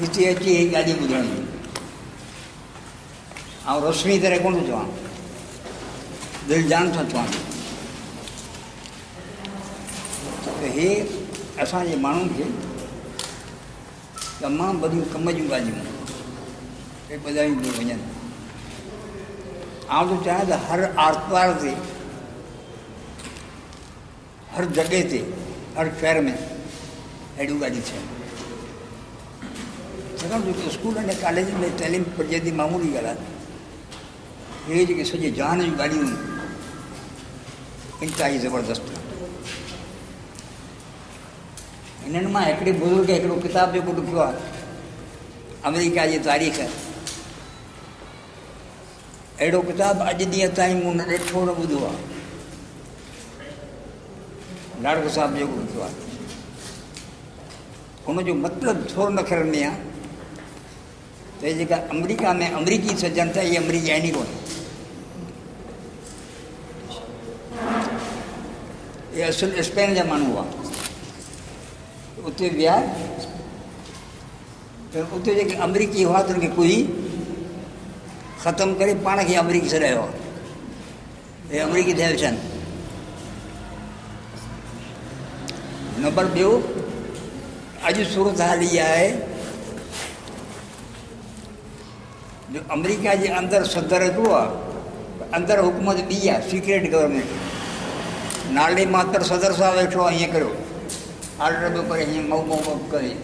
हिते अची हीअ ॻाल्हि ॿुधणी ऐं रस्मी तरह कोन थो चवां, दिलि जान सां चवां त हे असांजे माण्हुनि खे तमामु वॾियूं कम जूं ॻाल्हियूं हे ॿुधायूं पियूं वञनि। आउं थो चाहियां त हर आर्तवार ते, हर जॻह ते, हर शहर में अहिड़ियूं ॻाल्हियूं थियनि। छाकाणि जो स्कूल ऐं कॉलेज में तइलीम पढ़जे थी मामूली ॻाल्हि आहे, इहे जेके सॼे जहान जूं ॻाल्हियूं इंतिहाई ज़बरदस्त आहिनि। हिननि मां हिकिड़े बुज़ुर्ग हिकिड़ो किताबु जेको लिखियो आहे अमेरिका जी तारीख़, अहिड़ो किताबु अॼु ॾींहं ताईं मूं न ॾिठो न ॿुधो आहे। लाड़को साहिबु जेको लिखियो आहे हुनजो मतिलबु थोरो न ख़बर में आहे त जेका अमेरिका में अमरीकी सजनि था इहे अमरीकी आहिनि ई कोन। इहे असुलु स्पेन जा माण्हू हुआ, उते विया त उते जेके अमरीकी हुआ त उनखे कोई ख़तमु करे पाण खे अमरीकी सॾायो आहे, हे अमरीकी थिया वेठा आहिनि। नंबर ॿियो, अॼु सूरत हाल इहा आहे जो अमरीका जे अंदरि सदर हिकिड़ो आहे, अंदरि हुकूमत ॿी आहे, सीक्रेट गवर्नमेंट। नाले मात्र सदर साहब वेठो आहे, हीअं करियो ऑर्डर पियो करे, हीअं मऊ मऊ करे।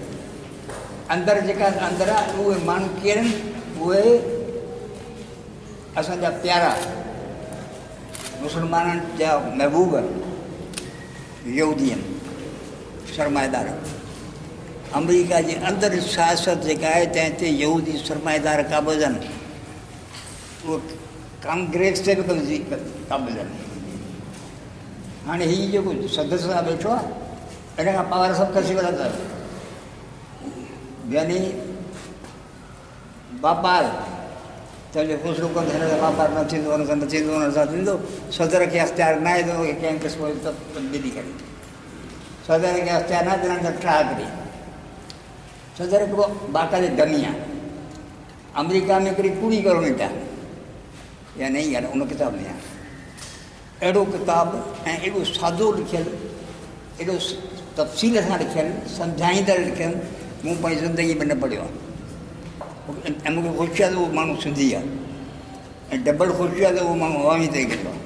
अंदरि जेका अंदरि आहे उहे माण्हू केरु आहिनि? उहे असांजा प्यारा मुस्लमाननि जा महबूब यहूदी आहिनि, सरमाएदार। अमरीका जे अंदरि सियासत जेका आहे तंहिं ते यहूदी सरमाएदार क़ाबिज़ आहिनि, उहे कांग्रेस ते बि क़ाबिज़ आहिनि। हाणे हीअ जेको सदस्य सां वेठो आहे हिन खां पावर सभु खसी वठा अथव, यानी वापारु तंहिंजो फ़ैसिलो कंदो, हिन सां वापारु न थींदो, हुन सां न थींदो, हुन सां थींदो। सदर खे अख़्तियार न आहे त उनखे कंहिं क़िस्म जो तब्दीली करे, सदर खे अख़्तियार न आहे त हिननि सां ट्राह करे। सदर हिकिड़ो बाक़ाइदे डमी आहे। अमरीका में हिकिड़ी पूरी गवर्नमेंट आहे, या नई ॻाल्हि उन किताब में आहे। अहिड़ो किताबु ऐं एॾो सादो लिखियलु, एॾो तफ़सील सां लिखियलु, सम्झाईंदड़ लिखियलु मूं पंहिंजी ज़िंदगी में न पढ़ियो आहे। ऐं मूंखे ख़ुशी आहे त उहो माण्हू सिंधी आहे, ऐं डबल ख़ुशी आहे त उहो माण्हू अवामी तरीक़े जो आहे।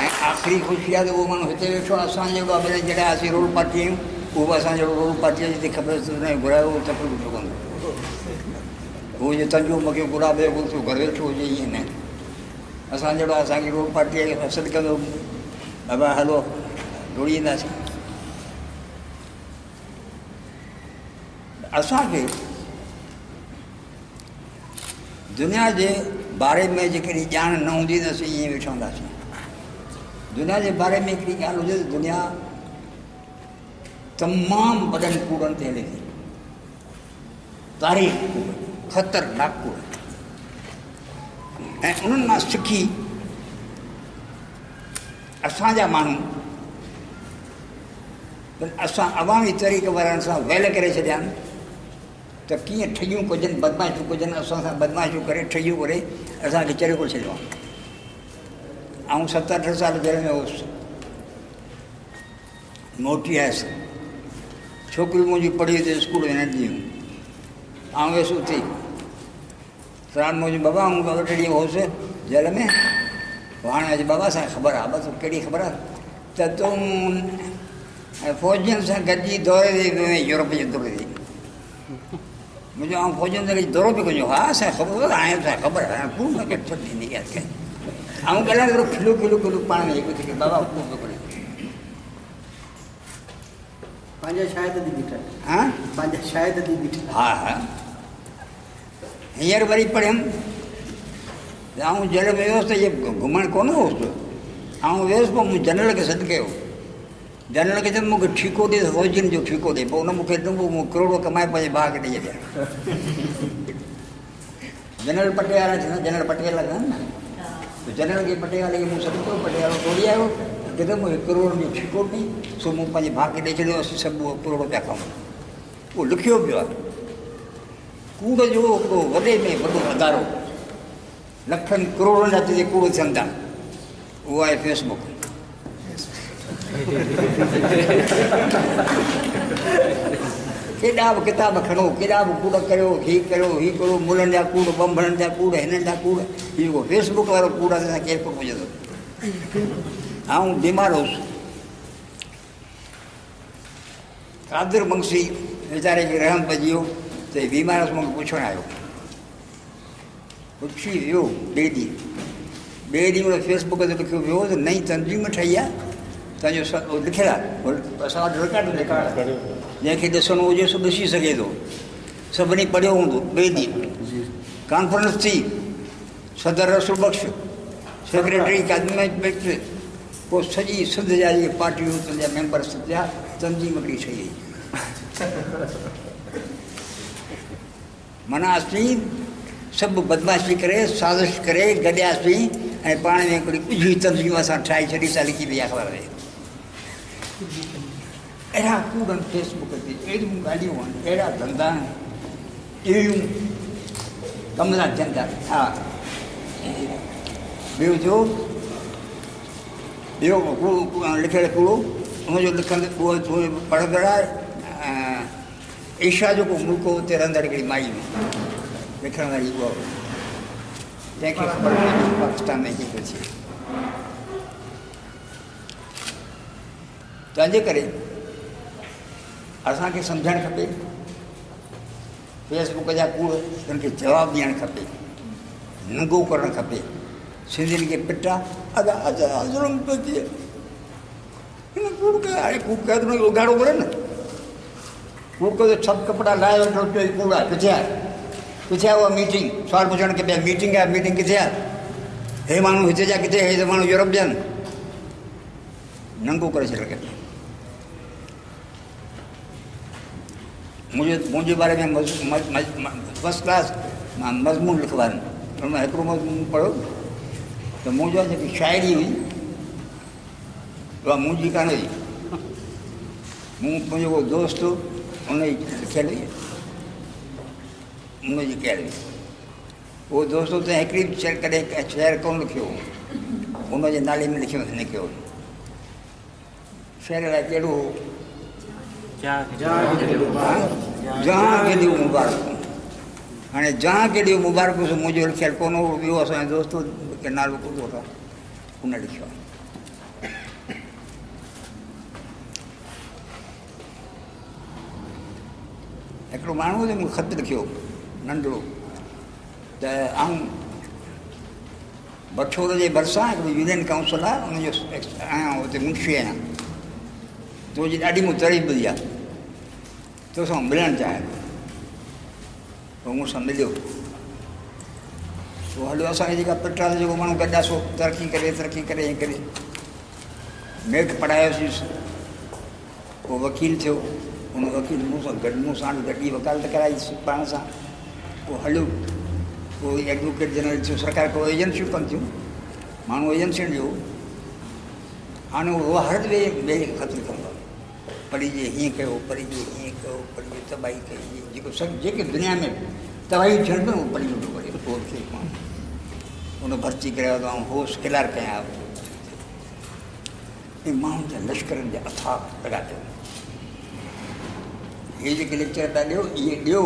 ऐं आख़िरी ख़ुशी आहे त उहो माण्हू हिते वेठो आहे, असां जेको आहे जॾहिं असीं रोल पार्टी आहियूं, उहो बि असां जहिड़ो रोल पार्टी आहे जिते ख़बर हुनखे घुरायो उहो तकलीफ़ पियो कंदो। उहो जे तंजो मूंखे घुराबे घुरियो घर वेठो हुजे, ईअं न। असां जहिड़ो असांखे रोल पार्टीअ खे पसंदि कंदो, बाबा हलो डोड़ी ईंदासीं। असांखे दुनिया जे बारे में जेकॾहिं ॼाण न हूंदी त असीं ईअं वेठा हूंदासीं। दुनिया जे बारे में हिकिड़ी ॻाल्हि हुजे त दुनिया तमामु वॾनि कूड़नि ते हले थी, तारीख़ कूड़, ख़तरनाक कूड़। ऐं उन्हनि मां सिखी असांजा माण्हू असां अवामी तरीक़े वारनि सां वेल करे छॾिया आहिनि त कीअं ठगियूं कजनि, बदमाशियूं कजनि। असां सां बदमाशियूं करे, ठगियूं करे असांखे चरे को छॾियो आहे। ऐं 7-8 साल जेल में हुउसि, मोटी आयुसि। छोकिरियूं मुंहिंजी पढ़ी हुई स्कूल में नंढियूं, ऐं वियुसि उते। साण मुंहिंजी बाबा ऐं 2 ॾींहं हुउसि जेल में। हाणे अॼु बाबा असांखे ख़बर आहे, बसि कहिड़ी ख़बर आहे त तूं फ़ौजियुनि सां गॾिजी दौरे ते वियो यूरोप जे दौरे ते। मुंहिंजो आउं फ़ौजियुनि सां गॾु दौरो बि कयो। हा असांखे ख़बर आहे, असांखे ख़बर आहे, पूरो न करे छॾी ॾींदी आहे। ऐं ॻाल्हाए हिकिड़ो खिलो खिलो खिलो पाण में हिकु थी बाबा पूरो पियो करे। पंहिंजा शायदि थी बीठा, हा पंहिंजा शायदि थी बीठा। हा हा हींअर वरी पढ़ियमि, आउं जेल में वियुसि त इहे घुमणु कोन हुउसि। आउं वियुसि पोइ मूं जनरल खे सॾु कयो। जनरल खे चयो मूंखे ठीको ॾे, फ़ौजियुनि जो ठीको ॾे। पोइ हुन मूंखे ॾिनो, मूं करोड़ो कमाए पंहिंजे भाउ खे ॾेई छॾिया। जनरल पटियाला, जनरल पटियाला कान न, जनरल खे पटियाले खे मूं सॾु कयो। पटियालो तोड़ी आयो, हिकदमि 1 करोड़ जो छिको बि सो मूं पंहिंजे भाउ खे ॾेई छॾियो, असीं सभु उहो करोड़ पिया खाऊं। उहो लिखियो पियो आहे कूड़ जो हिकिड़ो वॾे में वॾो अदारो, लखनि करोड़नि जा ते कूड़ थियनि था, उहो आहे फेसबुक। केॾा बि किताब खणो, केॾा बि कूड़ करियो, हीअ करियो, मुलनि जा कूड़, बंभरनि जा कूड़, हिननि जा कूड़, इहो फेसबुक वारो कूड़ आहे, केरु कोन पुछंदो। आउं बीमार हुउसि, कादिर बंसी वीचारे खे रहम पइजी वियो, त बीमार हुउसि, मूंखे पुछणु आयो, पुछी वियो ॿिए ॾींहुं हुन फेसबुक ते लिखियो वियो त नई तंज़ीम ठही आहे, तव्हांजो लिखियलु आहे, असां वटि रिकॉर्ड जंहिंखे ॾिसणो हुजे सो ॾिसी सघे थो, सभिनी पढ़ियो हूंदो। ॿिए ॾींहुं कॉन्फ्रेंस थी, सदर रसूल बख़्श, सेक्रेटरी कैबिनेट, पोइ सॼी सिंध जा इहे पार्टियूं जा मेंबर थिया, तंज़ीम हिकिड़ी ठही वई। माना असीं सभु बदमाशी करे, साज़िश करे गॾियासीं ऐं पाण में हिकिड़ी ॿुझी तंज़ीम असां ठाहे छॾी, सा लिखी पई आहे ख़बर आहे। अहिड़ा कूड़ आहिनि फेसबुक ते, अहिड़ियूं ॻाल्हियूं आहिनि, अहिड़ा धंधा आहिनि, अहिड़ियूं कम था थियनि था। हा, ॿियो जो ॿियो लिखियलु कूड़ो, हुनजो लिखंदे उहो पढ़ंदड़ आहे ईशा जो को मुल्क हुते रहंदड़ हिकिड़ी माई में लिखण वारी उहा, जंहिंखे ख़बर पए पाकिस्तान में जेको थिए। तंहिंजे करे असांखे सम्झणु खपे, फेसबुक जा कूड़ हुनखे जवाबु ॾियणु खपे, नंगो करणु खपे। सिंधियुनि खे पिटा ज़ुल्म पियो थिए, हिन कूड़ कयो, हाणे कूड़ कयो त उघाड़ो करे न, कूड़ कयो त सभु कपिड़ा लाहे वेठो पियो, कूड़ आहे, किथे आहे उहा मीटिंग, सुवाल पुछणु की भई मीटिंग आहे, मीटिंग किथे आहे, हे माण्हू हिते जा किथे, हे त माण्हू यूरोप जा आहिनि, नंगो करे छॾणु खपे। मुंहिंजे बारे में फर्स्ट क्लास मज़मून लिखिबा आहिनि, हुन में हिकिड़ो मज़मून पढ़ो त मुंहिंजा जेकी शाइरी हुई उहा मुंहिंजी कान हुई, मुंहिंजो उहो दोस्त उन जी लिखियलु हुई, उनजी कयल हुई। उहो दोस्त त हिकिड़ी बि कॾहिं शहर कोन लिखियो, उनजे नाले में लिखियो लिखियो शहर लाइ कहिड़ो हो, जहां के ॾियो मुबारक। हाणे जहां के ॾियो मुबारक मुंहिंजो लिखियलु कोन हो, ॿियो असांजो दोस्त खे नालो ॿुधो था, उन लिखियो आहे। हिकिड़ो माण्हू जो मूंखे ख़त लिखियो नंढिड़ो, त आऊं बठोर जे भरिसां हिकिड़ो यूनियन काउंसिल आहे, उनजो आहियां हुते मुंशी आहियां, तुंहिंजी ॾाढी मूं तारीफ़ ॿुधी आहे, तोसां मिलणु चाहियां। पोइ मूंसां मिलियो, पोइ हलियो असांखे जेका पिटा जेको माण्हू गॾा सो तरक़ी करे ईअं करे नेठि पढ़ायोसीं, पोइ वकील थियो, उन वकील मूंसां गॾी वकालत कराईसीं पाण सां, पोइ हलियो, पोइ एडवोकेट जनरल थियो, सरकार को एजेंसियूं कनि थियूं, माण्हू एजेंसियुनि जो, हाणे उहो हर ॿिए ख़त लिखंदो आहे, पढ़िजे हीअं कयो, पढ़िजे हीअं कयो, पढ़िजे तबाही कई, जेको सभु जेके दुनिया में तबाही थियनि पियूं उहो पढ़ी वठो वरी पोइ खे माण्हू उन भर्ती करियो त आउं होश किलार कयां, ऐं माण्हुनि जा लश्करनि जा अथाह लॻा थियनि। इहे जेके लेक्चर था ॾियो इहे ॾियो,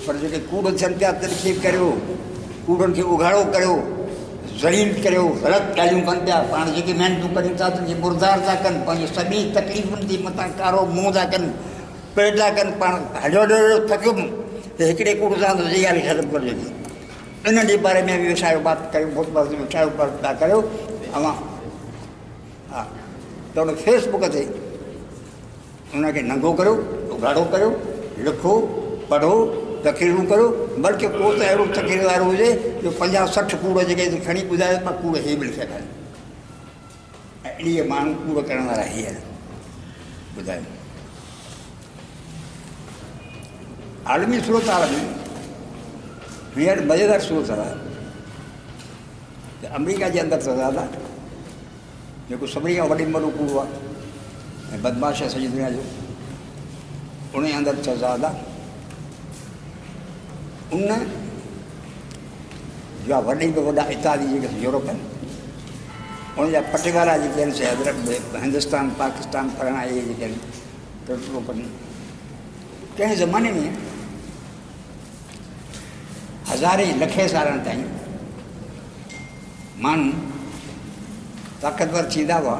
पर जेके कूड़ थियनि पिया तनक़ीद करियो, कूड़नि खे उघाड़ो करियो, ज़लील करियो, ग़लति ॻाल्हियूं कनि पिया, पाण जेके महिनतूं कनि था तुंहिंजे मुर्दार था कनि, पंहिंजी सॼी तकलीफ़ुनि जी मथां कारो मुंहुं था कनि, पेट था कनि, पाण हलियो थकियुमि त हिकिड़े कूड़ सां त इहा ॻाल्हि ख़तमु करे ॾिनी। इन जे बारे में बि विछायो बात करियो, विछायो बात था करियो अवां। हा, त उन फेसबुक ते उनखे नंगो करियो, उघाड़ो करियो, लिखो, पढ़ो, तकरीरूं करियो, बल्कि को त अहिड़ो तकरीर वारो हुजे जो 50-60 कूड़ जेके खणी ॿुधाए ॿ कूड़ हे बि लिखियल आहिनि, ऐं इहे माण्हू कूड़ करण वारा हे आहिनि। ॿुधायो आलमी सूरत हाल में हींअर मज़ेदार सूरत आहे त अमेरिका जे अंदरि त दादा जेको सभिनी खां वॾी मरू कूड़ो आहे ऐं बदमाश आहे सॼी दुनिया जो, उन जे अंदरि शहज़ादा उन जा वॾे में वॾा इतादी जेके यूरोप आहिनि उनजा पटिवारा जेके आहिनि से अदरक हिंदुस्तान पाकिस्तान फलाणा इहे जेके आहिनि यूरोप कंहिं ज़माने में हज़ारे लखे सालनि ताईं माण्हू ताक़तवर थींदा हुआ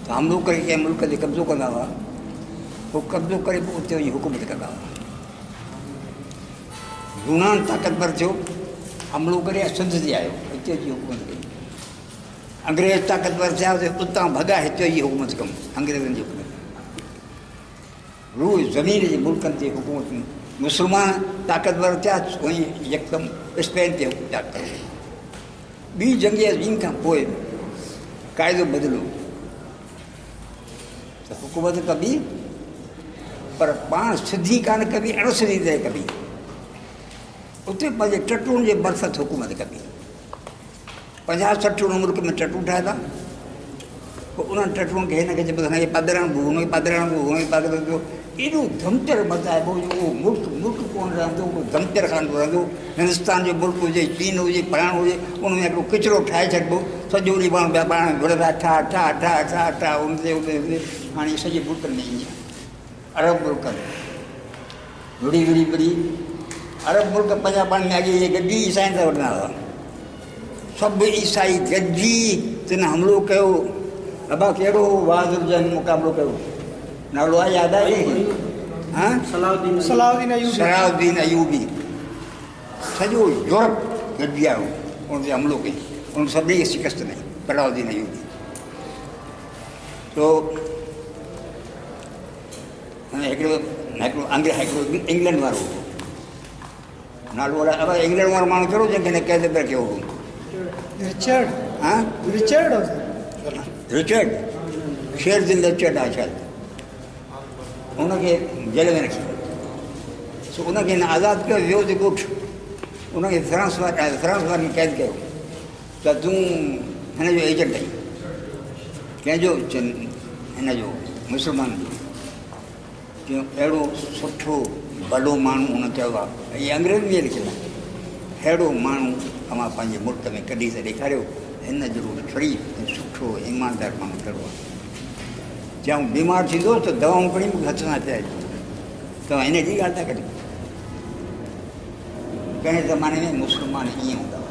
त हमलो करे कंहिं मुल्क ते कब्ज़ो कंदा हुआ, पोइ कब्ज़ो करे पोइ उते वञी हुकूमत कंदा हुआ। यूनान ताक़तवर थियो, हमलो करे सिंध ते आयो, हिते अची हुकूमत कई। अंग्रेज़ ताक़तवर थिया त उतां भॻा हिते अची हुकूमत कयूं अंग्रेज़नि जी हुकूमत। रूह ज़मीन जे मुल्कनि ते हुकूमत, मुस्लमान ताक़तवर थिया वञी यकदमि स्पेन ते हुकूमत कई। ॿी जंग अज़ीम खां पोइ क़ाइदो बदिलो त हुकूमत कबी, पर पाण सिधी कान कबी, अणसिधी तरह कबी। उते पंहिंजे टटुनि जे बरफ़त हुकूमत कबी। 50-60 मुल्क में टटू ठाहे था, पोइ उन्हनि टटुनि खे हिनखे चइबो हुनखे पधरणु, हुनखे पधरणु, हुनखे पधरणु, एॾो धमचर मचाइबो उहो मुल्क कोन रहंदो, उहो धमचर खांदो रहंदो। हिंदुस्तान जो मुल्क हुजे, चीन हुजे, फलाणो हुजे, उन में हिकिड़ो किचिरो ठाहे छॾिबो, सॼो ॾींहुं माण्हू पिया पाण विढ़ंदा ठा ठा ठा ठा ठा उन ते हाणे सॼे मुल्कनि में ईअं अरब मुल्कनि विड़ी अरब मुल्क पंहिंजा पाण में अॻे इहे गॾिजी ईसाइनि सां वठंदा हुआ। सभु ईसाई गॾिजी तिन हमलो कयो। अबा कहिड़ो वाज़ुर जंग मुक़ाबिलो कयो, नालो आहे यादि आहे? हा, सलाउद्दीन अयूबी। सॼो यूरोप गॾिजी आयो, उन ते हमलो कई, उन सभिनी खे शिकस्त ॾिनी सलाउद्दीन अयूबी। तो हिकिड़ो इंग्लैंड वारो नालो वारा, अब इंग्लैंड वारो माण्हू कहिड़ो जंहिंखे न कैद पिया कयो हो? रिचर्ड शेरदिन रिचर्ड आहे शायदि। उनखे जेल में रखियो, सो उनखे हिन आज़ादु कयो, वियो ते ॻोठ। उनखे फ्रांस वारनि कैद कयो त तूं हिन जो एजेंट आहीं। कंहिंजो? हिन जो मुस्लमान जो। जो अहिड़ो सुठो भलो माण्हू हुन चयो आहे, इहे अंग्रेज़ में लिखियलु आहे, अहिड़ो माण्हू अमां पंहिंजे मुल्क में कढी त ॾेखारियो, हिन जहिड़ो शरीफ़ ऐं सुठो ईमानदार माण्हू कहिड़ो आहे। चऊं बीमार थींदो त दवाऊं खणी मूंखे हथ सां पियाए, तव्हां हिन जी ॻाल्हि था कढो। कंहिं ज़माने में मुस्लमान ईअं हूंदा हुआ।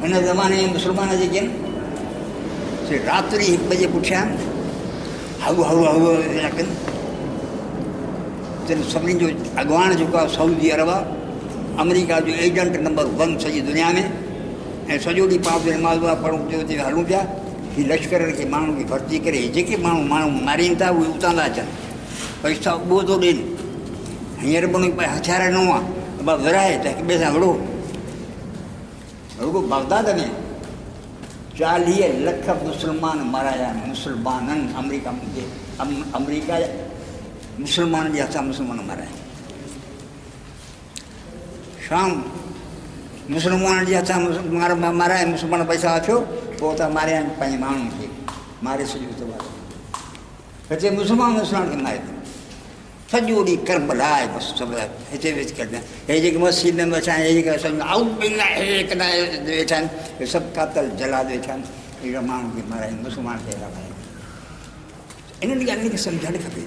हिन ज़माने में मुस्लमान जेके आहिनि से राति 1 बजे पुठियां हऊ कनि। जिन सभिनी जो अॻुवाण जेको आहे सऊदी अरब आहे, अमेरिका जो एजेंट नंबर 1 सॼी दुनिया में, ऐं सॼो ॾींहुं पाण ते नमाज़ पढ़ूं ते हलूं पिया। हीअ लश्कर खे माण्हू खे भर्ती करे जेके माण्हू मारीनि था उहे उतां था अचनि, पैसा उहो थो ॾियनि। हींअर बि उनखे हथियार ॾिनो आहे, बसि विराए त हिक ॿिए सां विढ़ो। रुगो बगदाद में 40 लख मुस्लमान माराया, मुस्लमाननि अमेरिका मुस्लमान जे हथां मुस्लमान माराया। शाम मुस्लमान जे हथां माराए, मुस्लमान पैसा अचो, पोइ हुतां मारिया पंहिंजे माण्हुनि खे मारे सॼो त हिते मुस्लमान खे मारे थो। सॼो ॾींहुं करबला आहे बसि, सभु हिते वेच करंदा आहिनि। हे जेके मस्जिद में वेठा आहिनि, हे जेके आउट वेठा आहिनि, हे सभु कातल जलाद वेठा आहिनि। अहिड़ा माण्हुनि खे माराइनि, मुस्लमान खे अहिड़ा माराइनि। इन्हनि ॻाल्हियुनि खे सम्झणु खपे,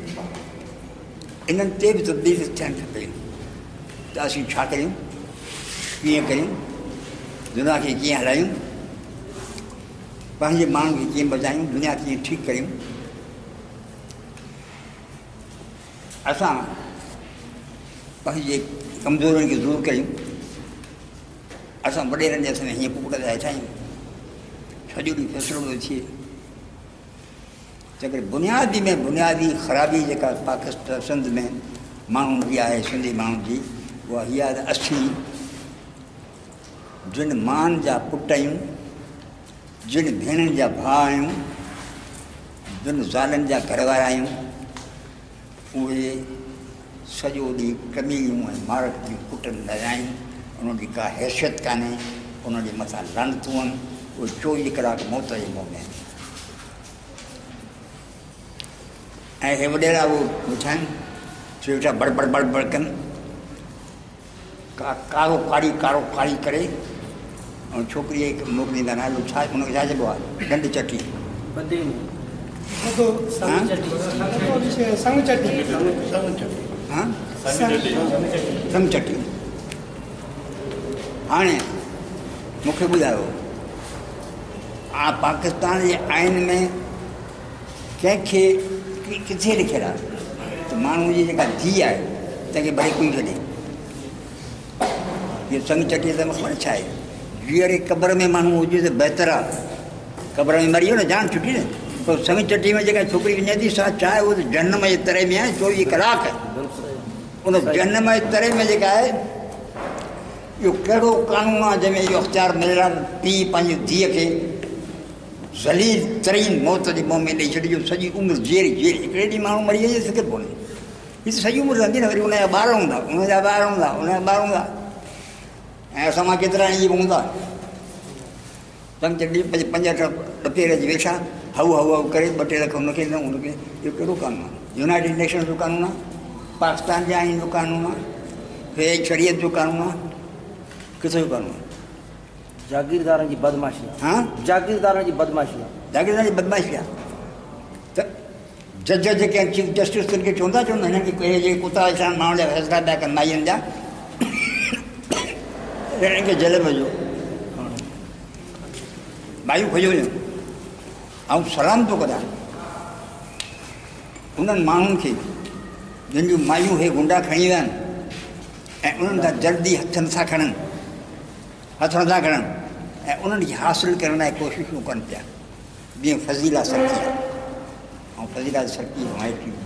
इन्हनि ते बि तब्दीली थियणु खपे त असीं छा कयूं, कीअं कयूं, दुनिया खे कीअं हलायूं, पंहिंजे माण्हुनि खे कीअं बचायूं, दुनिया कीअं ठीकु करियूं। असां पंहिंजे कमज़ोरियुनि खे दूरि कयूं। असां वॾेरनि जे हथ में हीअं कुकड़ जा हेठा आहियूं, सॼो ॾींहुं फ़ैसिलो थो थिए। तंहिं करे बुनियादी ख़राबी जेका पाकिस्तान सिंध में माण्हुनि जी आहे, सिंधी माण्हुनि जी, उहा हीअ आहे त असीं जिन माउनि जा पुट आहियूं, जिन भेणनि जा भाउ आहियूं, जिन ज़ालनि जा घरवारा आहियूं, उहे सॼो ॾींहुं कमीलियूं ऐं मारक जूं कुटनि लॻायूं। उन्हनि जी का हैसियत कान्हे, उन्हनि जे मथां लानतूं आहिनि, वो 24 कलाक मौत जे मुंहं में ऐं हे वॾेरा वो वेठा आहिनि वेठा बड़बड़ बड़बड़ कनि कारो काड़ी करे ऐं छोकिरीअ खे मोकिलींदा नालो छा हुनखे छा चइबो आहे ॾंड चटी संग चटी हाणे मूंखे ॿुधायो पाकिस्तान जे आइन में कंहिंखे किथे लिखियलु आहे त माण्हू जी जेका धीउ आहे तंहिंखे भले कोई छॾे इहो संग चटीअ त ख़बर छा आहे जीअरे क़बर में माण्हू हुजे त बहितर आहे क़बर में मरी वियो न जान छुटी न पोइ संग चटी में जेका छोकिरी वञे थी सा चाहे उहो जनम जे तरे में आहे 24 कलाक उन जनम जे तरे में जेका आहे इहो कहिड़ो कानून आहे जंहिंमें इहो अख़्तियार मिलियल आहे पीउ पंहिंजी धीअ खे ज़लील तरीन मौत जे मुंहं में ॾेई छॾियो सॼी उमिरि जेरी हिकिड़े ॾींहुं माण्हू मरी वञे फिक्र कोन्हे हीअ त सॼी उमिरि रहंदी न वरी उनजा ॿार हूंदा ऐं असां मां केतिरा ईअं हूंदा संग चटी 5-8 ॾपे रहिजी वेठा हऊ करे 2-3 लख हुनखे न हुनखे इहो कहिड़ो कानून आहे यूनाइटेड नेशन्स जो कानून आहे पाकिस्तान जे आइन जो कानून आहे हे शरीयत जो कानून आहे किथे जो कानून आहे जागीरदारनि जी बदमाशी जागीरदारनि जी बदमाशी आहे त जज जेके आहिनि चीफ जस्टिस खे चवंदा हिननि खे जेके कुता वेठा माण्हुनि जा फ़ैसिला पिया कनि माईअनि जा हिननि खे जेल में विझो मायूं खोजो ऐं सलाम थो कयां उन्हनि माण्हुनि खे जिन जूं मायूं हे गुंडा खणी विया आहिनि ऐं उन्हनि खां जल्दी हथ नथा खणनि ऐं उन्हनि खे हासिलु करण लाइ कोशिशूं कनि पिया जीअं फज़ीला सरकी आहे ऐं फज़ीला सरकी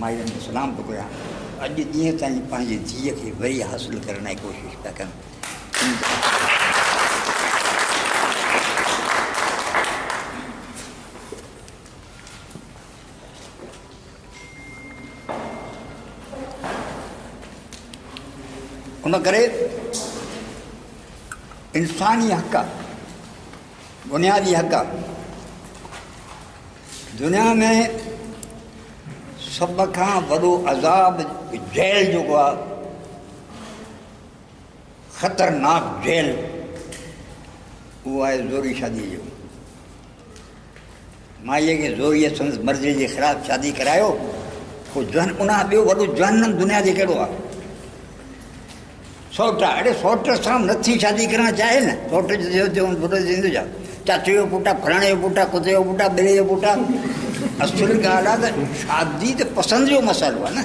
माइरनि खे सलाम थो कयां अॼु ॾींहं ताईं पंहिंजी धीअ खे वरी हासिलु करण लाइ कोशिशि पिया कनि उन करे इंसानी हक़ आहे बुनियादी हक़ आहे दुनिया में सभ खां वॾो अज़ाब जेल जेको आहे ख़तरनाक जेल उहो आहे ज़ोरी शादी जो माईअ खे ज़ोरीअ संदसि मर्ज़ी जे ख़िलाफ़ु शादी करायो पोइ उन खां ॿियो वॾो जहन्नम दुनिया जे कहिड़ो आहे सौट आहे अड़े सौट सां नथी शादी करणु चाहे न सौट जो पुट थींदो छा चाचे जो पुटु आहे फलाणे जो पुटु आहे कुते जो पुटु आहे ॿिले जो पुटु आहे असुल ॻाल्हि आहे त शादी त पसंदि जो मसाइलो आहे न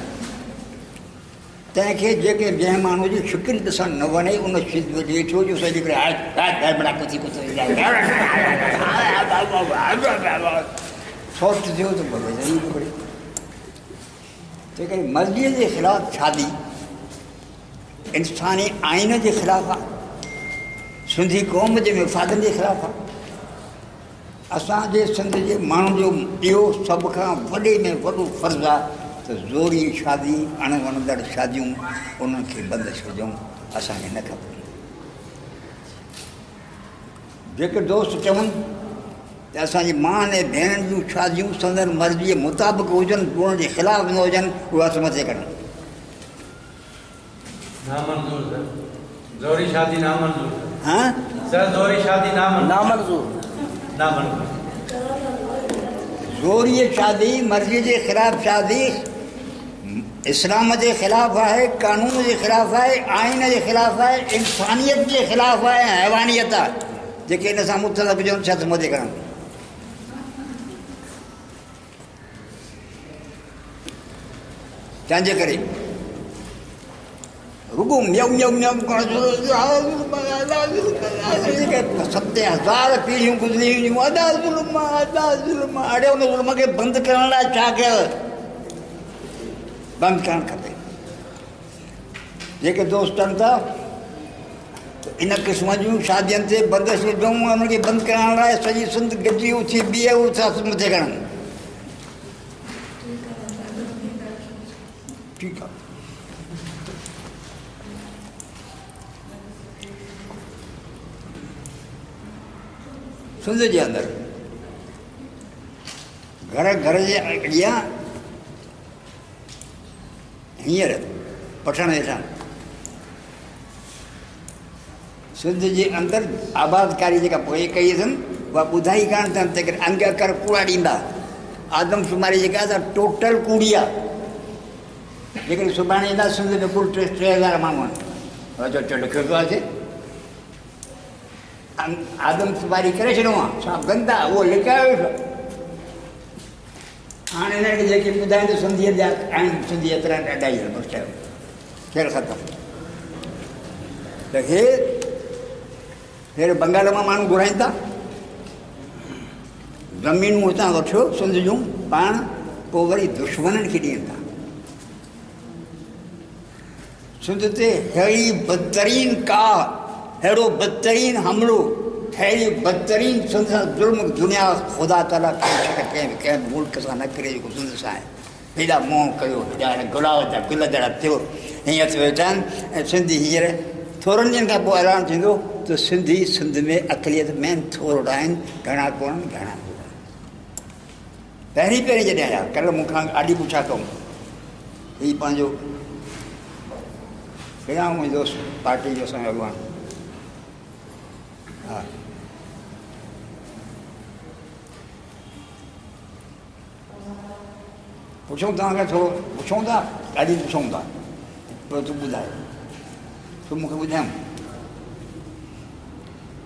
तंहिंखे जेके जंहिं माण्हू जी शिकिल ॾिसणु न वणे उन वेठो जो सॼी करे सौट थियो त तंहिं करे मर्ज़ीअ जे ख़िलाफ़ु शादी इंसानी आइन जे ख़िलाफ़ु आहे सिंधी क़ौम जे मफ़ादनि जे ख़िलाफ़ु आहे असांजे सिंध जे माण्हुनि जो इहो सभ खां वॾे में वॾो फ़र्ज़ु आहे त ज़ोरी शादी अणवणंदड़ शादियूं उन्हनि खे बंदि छॾियूं असांखे न खपे जेके दोस्त चवनि त असांजी माउ ऐं भेण जूं शादियूं संदन मर्ज़ीअ मुताबिक़ हुजनि उन जे ख़िलाफ़ु न हुजनि उहे हथ मथे कनि ज़ोरीअ शादी मर्ज़ी जे ख़िलाफ़ु शादी इस्लाम जे ख़िलाफ़ु आहे कानून जे ख़िलाफ़ु आहे आइन जे ख़िलाफ़ु आहे इंसानियत जे ख़िलाफ़ु आहे हैवानियत आहे जेके इन सां मुतलक हुजनि छा त मथे करणु तंहिंजे करे रुगो म्यऊ म्यऊ म्यऊ 70,000 पीढ़ियूं गुज़री हुयूं अदा ज़ुल्म अड़े उन ज़ुल्म खे बंदि करण लाइ छा कयो बंदि करणु खपे जेके दोस्तनि था इन क़िस्म जूं शादियुनि ते बंदिश विझूं उनखे बंदि करण लाइ सॼी सिंध गॾिजी उथी बीहे उथां मथे करणु ठीकु आहे सिंध जे अंदरि घर जे अॻियां हींअर पठण हेठां सिंध जे अंदरि आबादकारी जेका पोइ कई अथनि उहा ॿुधाई कान अथनि तंहिं करे अंग अकर कूड़ा ॾींदा। आदमशुमारी जेका आहे टोटल कूड़ी आहे। जेकॾहिं सुभाणे ईंदा सिंध में कुल 3,000 माण्हू आहिनि चो लिखियो पियो आहे आदमशुमारी करे छॾियो आहे छा गंदा उहो लिकायो वेठो। हाणे हिनखे जेके ॿुधाइनि त सिंधीअ जा आहिनि सिंधी एतिरा ॾाढा ई बसि चयो खेल ख़तमु। त हे बंगाल मां माण्हू घुराइनि था ज़मीनूं हुतां वठियो सिंध जूं पाण पोइ वरी दुश्मननि खे ॾियनि था। सिंध ते अहिड़ी बदतरीन का अहिड़ो बदतरीन हमिलो अहिड़ी बदतरीन सिंध सां ज़ुल्म दुनिया ख़ुदा ताला कंहिं मुल्क सां न करे जेको सिंध सां आहे। हेॾा मोह कयो हेॾा गुलाब जा गुल जहिड़ा थियो हीअं थी वेठा आहिनि। ऐं सिंधी हींअर थोरनि ॾींहंनि खां पोइ ऐलान थींदो त सिंधी सिंध में अक़लियत मेन थोरा आहिनि घणा कोन्हनि घणा कोन्हनि। पहिरीं जॾहिं आया कल्ह मूंखां आॾी पुछा कयूं हीउ पंहिंजो कहिड़ा मुंहिंजो दोस्त पार्टी जो असांजो अॻवान हा पुछूं तव्हांखे थोरो पुछूं था ॾाढी पुछूं था पोइ तूं ॿुधाए तूं मूंखे ॿुधायूं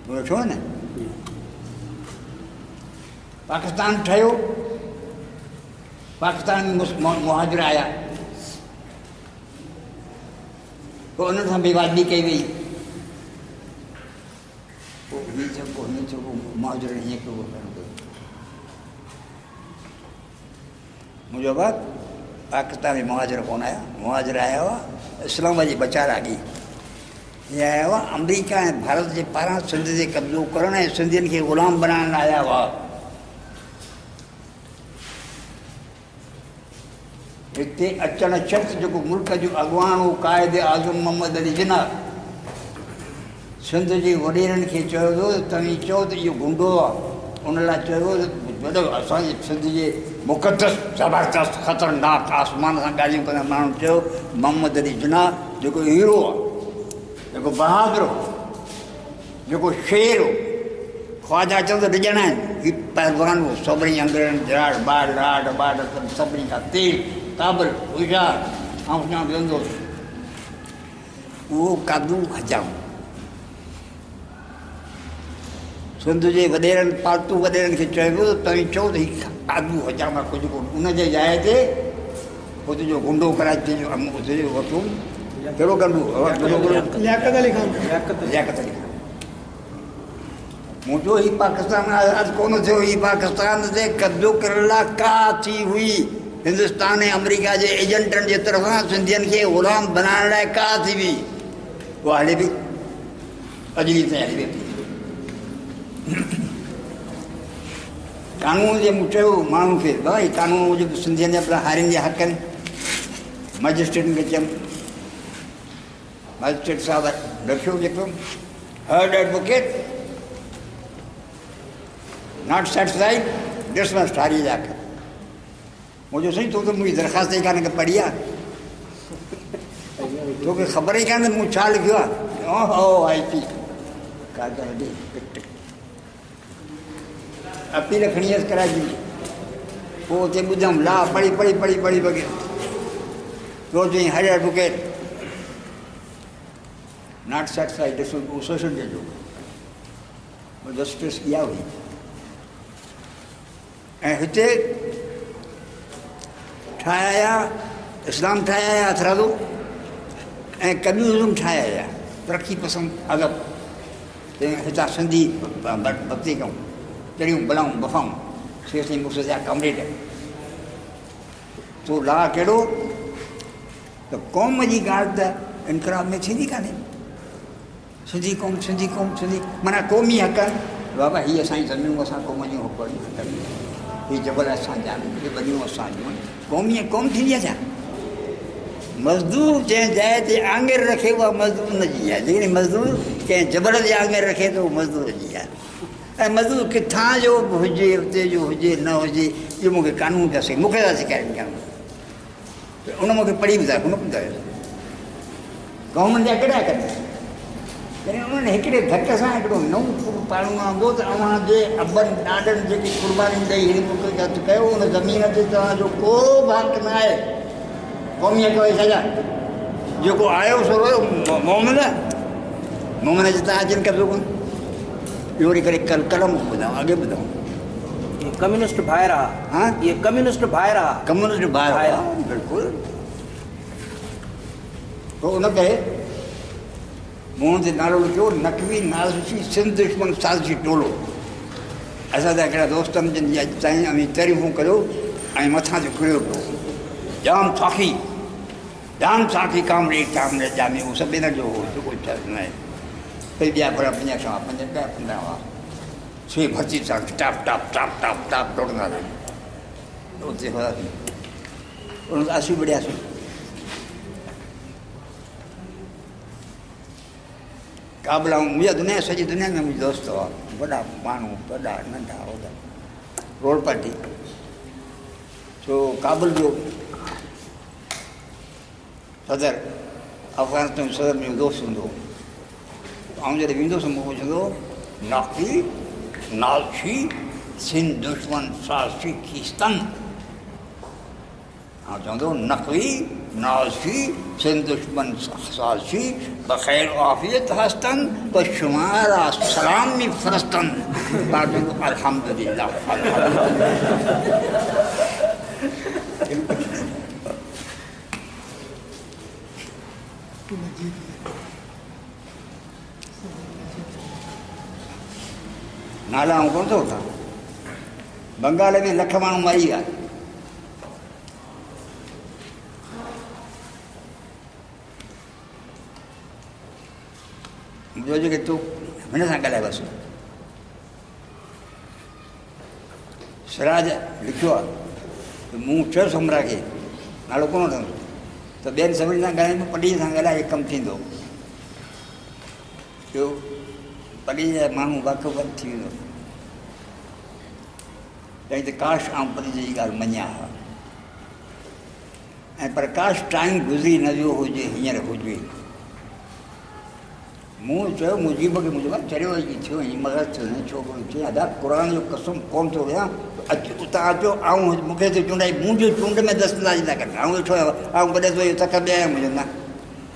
तूं वेठो न। पाकिस्तान ठहियो पाकिस्तान में मुहाजिर आया पोइ उन्हनि सां बेवादबी कई वई पोइ हीअ चयो मुहाजिर हीअं कयो मुंहिंजो बाप पाकिस्तान में मुहाजिर कोन आया मुहाजिर आया हुआ इस्लाम जी बचारागी इहे आया हुआ अमरीका ऐं भारत जे पारां सिंध ते कब्ज़ो करणु ऐं सिंधियुनि खे ग़ुलाम बनाइण आया हुआ। हिते अचणु शख़्स जेको मुल्क जो अॻवान हो क़ाइद आज़म मोहम्मद अली जिन्ना सिंध जे वॾेरनि खे चयो वियो तव्हीं चओ त इहो गुंडो आहे उन लाइ चयो वॾो असांजे सिंध जे मुक़दस ज़बरदस्त ख़तरनाक आसमान सां ॻाल्हियूं कंदा माण्हू चयो मोहम्मद अली जिन्ना जेको हीरो आहे जेको बहादुर हो जेको शेर हो ख्वाजा चवंदो ॾिजणा आहिनि हीउ पहलवान हो सभिनी अंग्रेज़नि जराड़ ॿाड़ सभिनी खां तेज़ क़ाबिल होशियार ऐं वेंदो उहो कादू हजाम सिंध जे वॾेरनि पालतू वॾेरनि खे चइबो तव्हीं चओ त हीउ कादू हजाम आहे कुझु कोन उन जे जाइ ते हुते जो गुंडो कराए तुंहिंजो वठो कहिड़ो कंदो लियाकत अली ख़ान मूं चयो हीउ पाकिस्तान आज़ादु कोन थियो हीउ पाकिस्तान ते कब्ज़ो करण लाइ का थी हुई हिंदुस्तान ऐं अमरीका जे एजेंटनि जे तरफ़ां सिंधियुनि खे ग़ुलाम बनाइण लाइ का थी हुई उहा हले पई अॼु ॾींहं ताईं हली पई। कानून जे मूं चयो माण्हू खे भाई कानून मूजिबि सिंधियुनि जा हारियुनि जा हक़ आहिनि मजिस्ट्रेटनि खे चयमि मजिस्ट्रेट साहिबु रखियो जेको heard advocate not satisfied dismiss हारी जा मुंहिंजो साईं तो त मुंहिंजी दरख़्वास्त ई कान के पढ़ी आहे तोखे ख़बर ई कान मूं छा लिखियो आहे आई पी अपील खणी अचि कराए ॾिनी पोइ हुते ॿुधमि ला पढ़ी वग़ैरह तो चई हर एडवोकेट नॉट सेटिस्फाइड सोशल जे जो जस्टिस इहा हुई। ऐं हिते ठाहिया इस्लाम ठाहिया हथरादो ऐं कम्यूनिज़म ठाहिया तरक़ी पसंदि अदब हितां सिंधी भक्ति कयूं चढ़ियूं बलाऊं बफ़ाऊं शेर मुर्शद कमरेट तो ला कहिड़ो त क़ौम जी ॻाल्हि त इनकलाब में थींदी कान्हे सिंधी क़ौम माना क़ौमी हक़ बाबा हीअ असांजी ज़मीनूं असां क़ौम जूं हीअ जबल असांजा आहिनि हीअ ॿनियूं असांजूं आहिनि क़ौम थींदी आहे छा मज़दूर जंहिं जाइ ते आङुर रखे उहा मज़दूर न जी आहे जेकॾहिं मज़दूर कंहिं जबल ते आङुर रखे त उहो मज़दूर जी आहे ऐं मज़दूर किथां जो बि हुजे, उते जो हुजे न हुजे, इहो मूंखे कानून पिया सेखारिनि, मूंखे था सेखारिनि कानून। उन मूंखे पढ़ी ॿुधायो, कोन ॿुधायो। गवर्नमेंट जा कहिड़ा कनि, लेकिन उन्हनि हिकिड़े धक सां हिकिड़ो नओं पाणो हूंदो त अव्हांजे अॿनि ॾाॾनि जेकी क़ुर्बानी ॾेई हिन मुल्क खे हथु कयो, उन ज़मीन ते तव्हांजो को बि हक़ न आहे। क़ौमियत वई सॼा जेको आयो सो रहियो मोमिन, मोमिन जे तव्हां अचनि कब्ज़ो कोन। इहो वरी करे कलम ॿुधायो, अॻे ॿुधायो। कम्युनिस्ट भाई रहा। हाँ, ये कम्युनिस्ट भाई रहा। कम्युनिस्ट भाई रहा, बिल्कुलु। तो उनखे मूं ते नालो लिखियो नक़वी नाज़शी सिंध दुश्मन साज़िशी टोलो। असां त हिकिड़ा दोस्त जिन जी अॼु ताईं अमी तारीफ़ूं करियो ऐं मथां जो किरियो पियो। जाम साखी कामरेड जामे उहो सभु इन जो हो, जेको छा न आहे भई ॿिया भला 50 हुआ, 15 हुआ, सुई भर्ती सां टाप टाप टाप टाप टाप डोड़ंदा रहिया। उते हुआसीं, उन असीं बढ़ियासीं। काबल ऐं मुंहिंजा दुनिया, सॼी दुनिया में मुंहिंजा दोस्त हुआ, वॾा माण्हू, वॾा नंढा वॾा, रोड पार्टी। छो काबुल जो सदर, अफ़गानिस्तान जो सदर मुंहिंजो दोस्त हूंदो। ऐं जॾहिं वेंदुसि मूंखे पुछंदो नाक़ी नाज़शी सिंध दुश्मन साज़िशी खीस्तन। चवंदो नक़वी नाज़शी सिंध दुश्मन साज़िशी बख़ैर आफ़ियत हस्तन बशुमारा सलामी फ़रस्तन। चवंदो अल्हम्दुलिल्लाह। नाला आऊं कोन थो वठां। बंगाल में लख माण्हू मरी विया। मुंहिंजो जेके तूं हिन सां ॻाल्हाए बसि। सिराज लिखियो आहे त मूं चयोसि हमरा खे नालो कोन वठंदो त ॿियनि सभिनी सां ॻाल्हाईंदो, पढ़ी सां ॻाल्हाए कमु थींदो। ॿियो पढ़ी जा माण्हू वाक़ुफ़ थी वेंदो। तंहिं त काश आउं पढ़ी जी ॻाल्हि मञिया हा, ऐं पर काश टाइम गुज़री न वियो हुजे, हींअर हुजे। मूं चयो मुजीब खे, मुंहिंजो चरियो ई थियो हीअं मगज़ थियो न छोकिरो चई अदा क़ुर जो कसम कोन थो विया, अचु उतां अचो ऐं मूंखे त चूंडाई, मुंहिंजो चूंड में दस्तंदाज़ी था कनि। ऐं वेठो आहियां, ऐं कॾहिं तो इहो तक ॾियां मुंहिंजो न,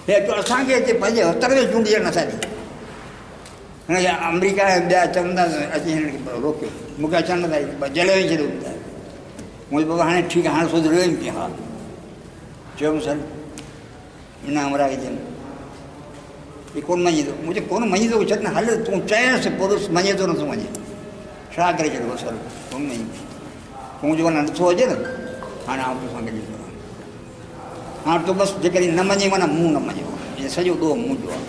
हे अचो असांखे हिते पंहिंजे हथर में चूंड ॾियणु नथा ॾियूं। हिनखे अमरीका ऐं ॿिया चवंदा अची हिनखे रोकियो, मूंखे अचणु नथा ॾियूं, जलियो ई छॾियो। मुंहिंजो बाबा हाणे ठीकु आहे, हाणे सुधरियो ई पियो। हा चयोमि सर इन हमरा खे चयमि ही कोन मञींदो। मुंहिंजो कोन मञींदो छॾ न, हल तूं चइसि पुरुष मञे थो नथो वञे, छा करे छॾियो सर कोन मञींदो। तूं जो माना नथो अचे न, हाणे आउं तोसां गॾु ईंदो आहियां। हाणे तूं बसि जेकॾहिं न मञे माना मूं न मञियो, ईअं सॼो ॾोह मुंहिंजो आहे।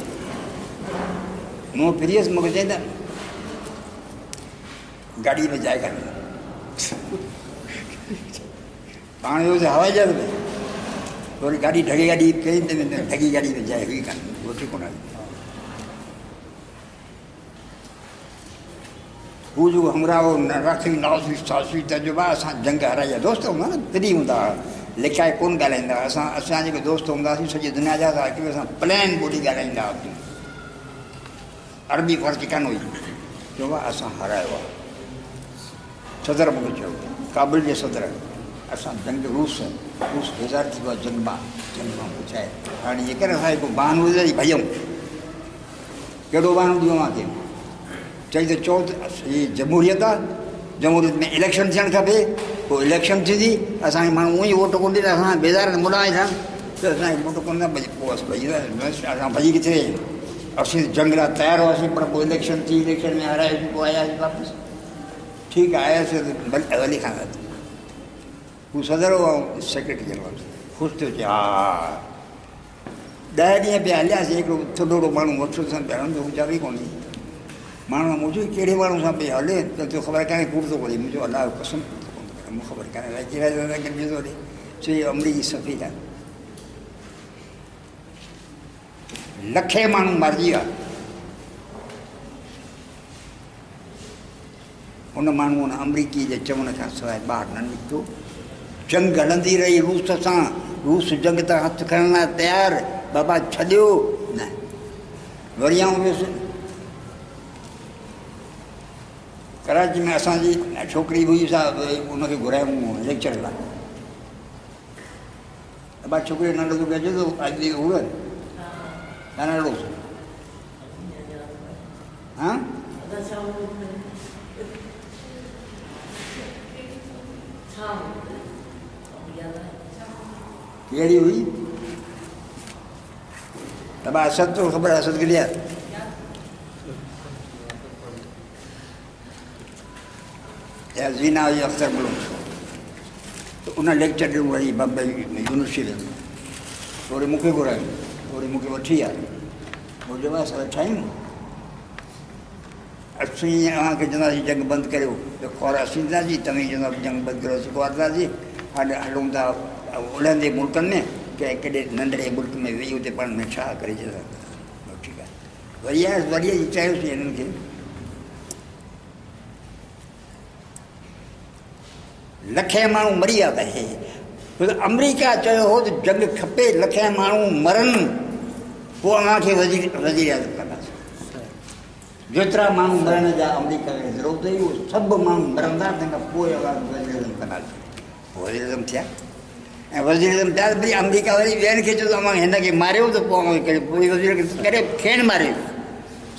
मूं फिरियसि, मूंखे चई त गाॾी में जाइ कान्हे, पाण वियोसीं हवाई जहाज़ में, वरी गाॾी ढगी गाॾी कई, ढगी गाॾी में जाइ हुई कान्हे, रोटी कोन आई। हू जेको हमरा राखी नाज़ी साज़िशी तजुर्बा, असां जंग हराई जा दोस्त हूंदा न, तॾहिं हूंदा हुआ, लिखाए कोन ॻाल्हाईंदा। असां जेके दोस्त हूंदा हुआसीं सॼी दुनिया जा, हिकिड़े सां प्लेन ॿोली ॻाल्हाईंदा हुआसीं, अरबी फ़र्क़ी कान हुई। चयो आहे असां हरायो आहे। सदर मूंखे चयो, काबुल जे सदर, असां जंग रूस बेज़ार थी वियो आहे जंग मां पुछाए। हाणे जे करे असां हिकु बहानो विझी भॼूं, कहिड़ो बहानो ॾियो मूंखे? चई त चओ त हीअ जमहूरियत आहे, जमहूरियत में इलेक्शन थियणु खपे, पोइ इलेक्शन थींदी, असांखे माण्हू उहो ई वोट कोन ॾींदा, असां बेज़ार मुड़ा थियनि त असांखे वोट कोन ॾींदा। पोइ असां भॼी किथे असीं जंग लाइ तयारु हुआसीं, पर पोइ इलेक्शन थी, इलेक्शन में हाराएसीं, पोइ आयासीं वापसि। ठीकु आहे आयासीं वली खां हू सदर हो ऐं सेक्रेटरी जनरल ख़ुशि थियो चए हा 10 ॾींहं पिया हलियासीं। हिकिड़ो थोरो माण्हू वठो सां पिया हलंदो, हू चाबी कोन हुई। माण्हू मुंहिंजो कहिड़े माण्हू सां पिया हले त तोखे ख़बर कान्हे कूड़ थो करे, मुंहिंजो अलाह कसम मूंखे ख़बर कान्हे अलाए कहिड़ा गॾिजी थो हले। चई अमरीकी सफ़ीर आहे, लखे माण्हू मारिजी विया। उन माण्हू उन अमरीकी जे चवण खां सवाइ ॿाहिरि न निकितो। जंग हलंदी रही रूस सां, रूस जंग तां हथु खणण लाइ तयारु, बाबा छॾियो न। वरी आउं वियुसि कराची में, असांजी छोकिरी हुई, सा उनखे घुरायूं लेक्चर लाइ। बाबा छोकिरी नंढो तोखे अचे थो अॼु उहे नंढो हा कहिड़ी हुई? बाबा असद तो ख़बर आहे, असद किलिया या ज़ीना हुई अख्तर मुल्क, तो उन लेक्चर ॾिनो वरी बम्बई यूनिवर्सिटी में। थोरी मूंखे घुराई, थोरी मूंखे वठी आहे, पोइ चयो असां ठाहियूं। असीं अव्हांखे चवंदासीं जंग बंदि करियो, त ख़ौर असीं ॾींदासीं, तव्हां चवंदा जंग बंदि करियो, असीं ख़ौरदासीं। हलूं था उलहंदे मुल्कनि में, कंहिं केॾे नंढड़े मुल्क में वेही उते पाण में छा करे छॾंदा। ठीकु आहे, वरी आयसि, वरी चयोसीं हिननि खे लखे माण्हू मरी विया त अमरीका चयो हो त जंग खपे, लखे माण्हू मरनि, पोइ अव्हांखे वज़ीर आज़म कंदासीं। जेतिरा माण्हू मरण जा अमरीका खे ज़रूरत हुई, उहे सभु माण्हू मरंदा, तंहिंखां पोइ अव्हांखे वज़ीर आज़म कंदासीं। वज़ीर आज़म थिया, ऐं वज़ीर आज़म थिया त वरी अमरीका वरी ॿियनि खे चयो त अव्हां हिनखे मारियो, त पोइ वज़ीर करे खेनि मारियो।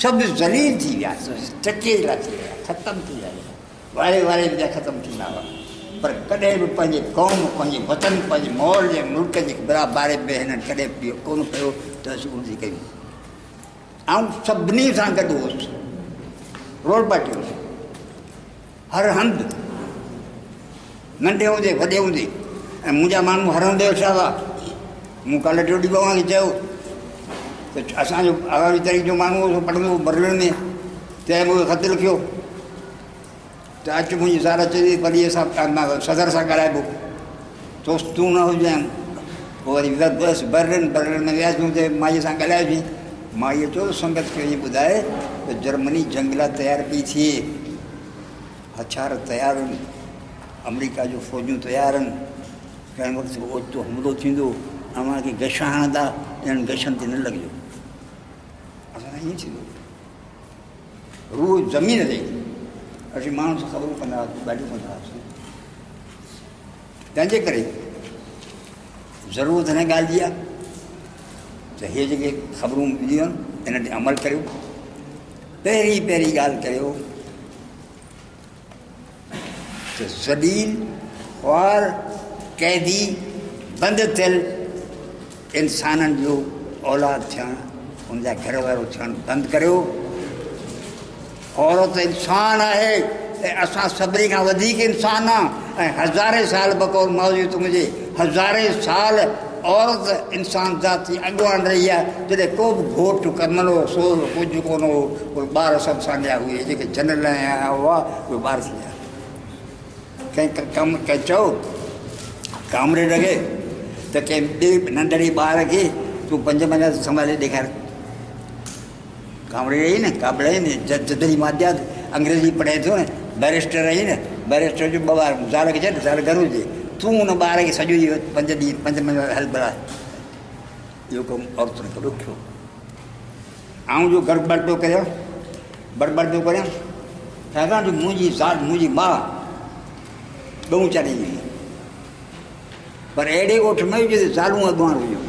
सभु ज़लील थी विया, टकेला थी विया, ख़तमु थी विया, वारे वारे ॿिया ख़तमु थींदा हुआ। पर कॾहिं बि पंहिंजे क़ौम, पंहिंजे वतन, पंहिंजे माहौल जे मुल्क जे बारे में हिननि कॾहिं बि कोन कयो त असीं उनजी कयूं। ऐं सभिनी सां गॾु हुउसि, रोड पार्टी हुउसि, हर हंधि, नंढे हूंदे वॾे हूंदे। ऐं मुंहिंजा माण्हू हर हंधि वेठा हुआ। मूं काल्ह टियों ॾींहुं अव्हांखे चयो त असांजो आवाज़ी तारीख़ जो माण्हू हो, पढ़ंदो हो बर्लिन में, तंहिं मूंखे ख़त लिखियो त अचु मुंहिंजी ज़ाल चई परीअ सां सदर सां ॻाल्हाइबो, तोस तूं न हुजांइ। पोइ वरी बसि बर्लिन में वियासीं, हुते माईअ सां ॻाल्हायोसीं। माईअ चयो संगत खे ईअं ॿुधाए त जर्मनी जंग लाइ तयारु पई थिए, हथियार तयारु आहिनि, अमरीका जूं फ़ौजूं तयारु आहिनि, कंहिं वक़्तु ओचितो हमिलो थींदो, अव्हांखे गश हणंदा, ॼण गशनि ते न लॻिजो। असां ईअं थींदो, रूह ज़मीन ते असीं माण्हुनि सां ख़बरूं कंदा हुआसीं, ॻाल्हियूं कंदा हुआसीं। तंहिंजे करे ज़रूरत हिन ॻाल्हि जी आहे त इहे जेके ख़बरूं मिलियूं आहिनि, इन ते अमल करियो। पहिरीं ॻाल्हि करियो त ज़लील ख़्वार क़ैदी बंदि थियल इंसाननि जो औलाद थियणु, उनजा घर वारो थियणु बंदि करियो। औरत इंसान आहे ऐं असां सभिनी खां वधीक इंसान आहे। ऐं हज़ारे साल बक़ौर मौजूद मुंहिंजे, हज़ारे साल औरत इंसान ज़ाती अॻुवान रही आहे। जॾहिं को बि घोटु कमलो सोल कुझु कोन हो, उहे ॿार सभु साॻिया हुए, जेके जनरल आया हुआ उहे ॿार थी विया। कंहिं चओ कामरे लॻे त कंहिं ॿिए नंढड़े ॿार खे तूं 5 महीना संभाले ॾेखार। कामरे रही न, काबड़ रही न, जदरी माध्यात अंग्रेजी पढ़े थो न, बैरिस्टर रही न, बैरिस्टर जो 2 ॿार, ज़ाल खे छॾ, ज़ाल घर हुजे, तूं हुन ॿार खे सॼो ॾींहुं 5 महीना हल बड़ा। इहो कमु औरतुनि खे ॾुखियो। आउं जो गड़बड़ पियो करियां, बड़बड़ पियो करियां, छाकाणि जो मुंहिंजी ज़ाल, मुंहिंजी माउ 2 चालीह हुई, पर अहिड़े ॻोठ में हुई जिते ज़ालूं अॻुवान हुयूं।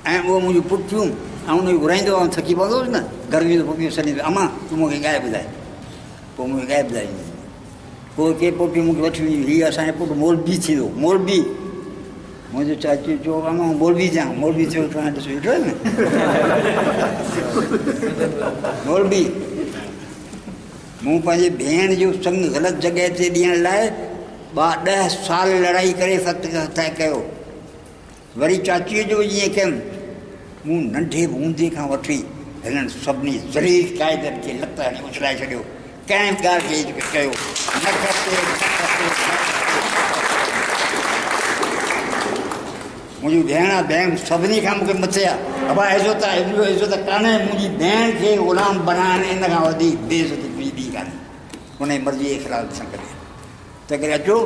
ऐं उहो मुंहिंजूं पुठियूं, ऐं उनखे घुराईंदो हुउमि, थकी पवंदो हुउसि न, गर्मी जो पुठियूं सॾींदो, अमा तूं मूंखे ॻाए ॿुधाए। पोइ मूंखे ॻाए ॿुधाईंदी। पोइ के पुठियूं मूंखे वठी वञी, हीअ असांजो पुटु मौलवी थींदो, मौलवी। मुंहिंजो चाची चयो अमा मौलवी थियां, मौलवी थियो त हाणे ॾिसो वेठो आहे न मौलवी। मूं पंहिंजे भेण जो संग ग़लति जॻह ते ॾियण लाइ 10 साल लड़ाई करे तय कयो। वरी चाचीअ जो ईअं कयुमि, मूं नंढे हूंदे खां वठी हिननि सभिनी ज़लील क़ाइदनि खे लत हणी उछलाए छॾियो, कंहिं ॻाल्हि खे कयो न खपे। मुंहिंजी भेण सभिनी खां मूंखे मथे आहे। अबा इज़त कान्हे, मुंहिंजी भेण खे ग़ुलाम बनाइण इन खां वधीक बेइज़ती ॿी कान्हे। उन जी मर्ज़ी जे ख़िलाफ़ सां करे त करे अचो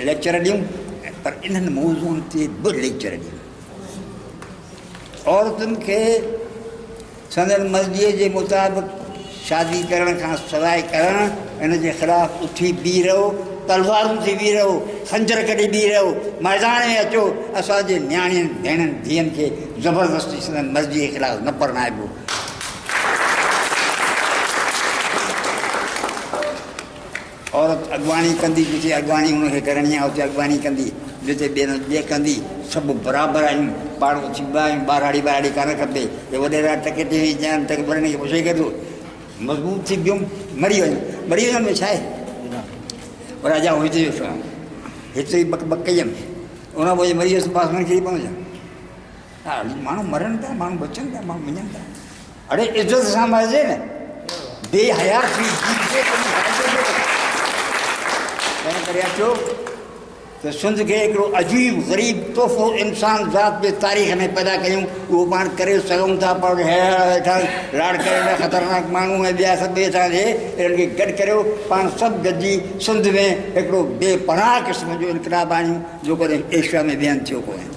लेक्चर ॾियूं पर इन्हनि मौज़ूअनि ते बि लेक्चर ॾियूं। औरतुनि खे संदन मर्ज़ीअ जे मुताबिक़ शादी करण खां सवाइ करणु इन जे ख़िलाफ़ु उथी बीह रहो, तलवारूं थी बीह रहो, खंजर कढी बीह रहो, मैदान में अचो। असांजे नियाणियुनि भेणनि धीअनि खे ज़बरदस्ती संदन मर्ज़ीअ जे ख़िलाफ़ु न परणाइबो। औरत अॻवानी कंदी, जिते अॻवानी हुनखे करणी आहे उते अॻवानी कंदी, जिते ॿिए कंदी। सभु बराबरि आहियूं, पाड़ो थींदा आहियूं, ॿारहाड़ी ॿारहाड़ी कान खपे। हे वॾेरा टके ते ॼाण टके भरणी खे पुछे करे मज़बूत थी वियूं, मरी वञनि में छा आहे। राजा हिते वेठो आहे, हिते ई बक कई हुयमि, उन पोइ मरी वियुसि पास में किरी पवंदा। हा माण्हू मरनि था, माण्हू बचनि था, माण्हू मञनि था। अड़े इज़त सां मरिजे न, बेहया थी तंहिं करे अचो त सिंध खे हिकिड़ो अजीब ग़रीब तोहफ़ो इंसान ज़ात जे तारीख़ में पैदा कयूं। उहो पाण करे सघूं था, पर वेठा लाड़ करे ख़तरनाक माण्हू ऐं ॿिया सभु वेठा इन्हनि खे गॾु करियो। पाण सभु गॾिजी सिंध में हिकिड़ो बेपनाह क़िस्म जो इनकलाब आणियूं, जो कॾहिं एशिया में ॿियनि थियो कोन्हे।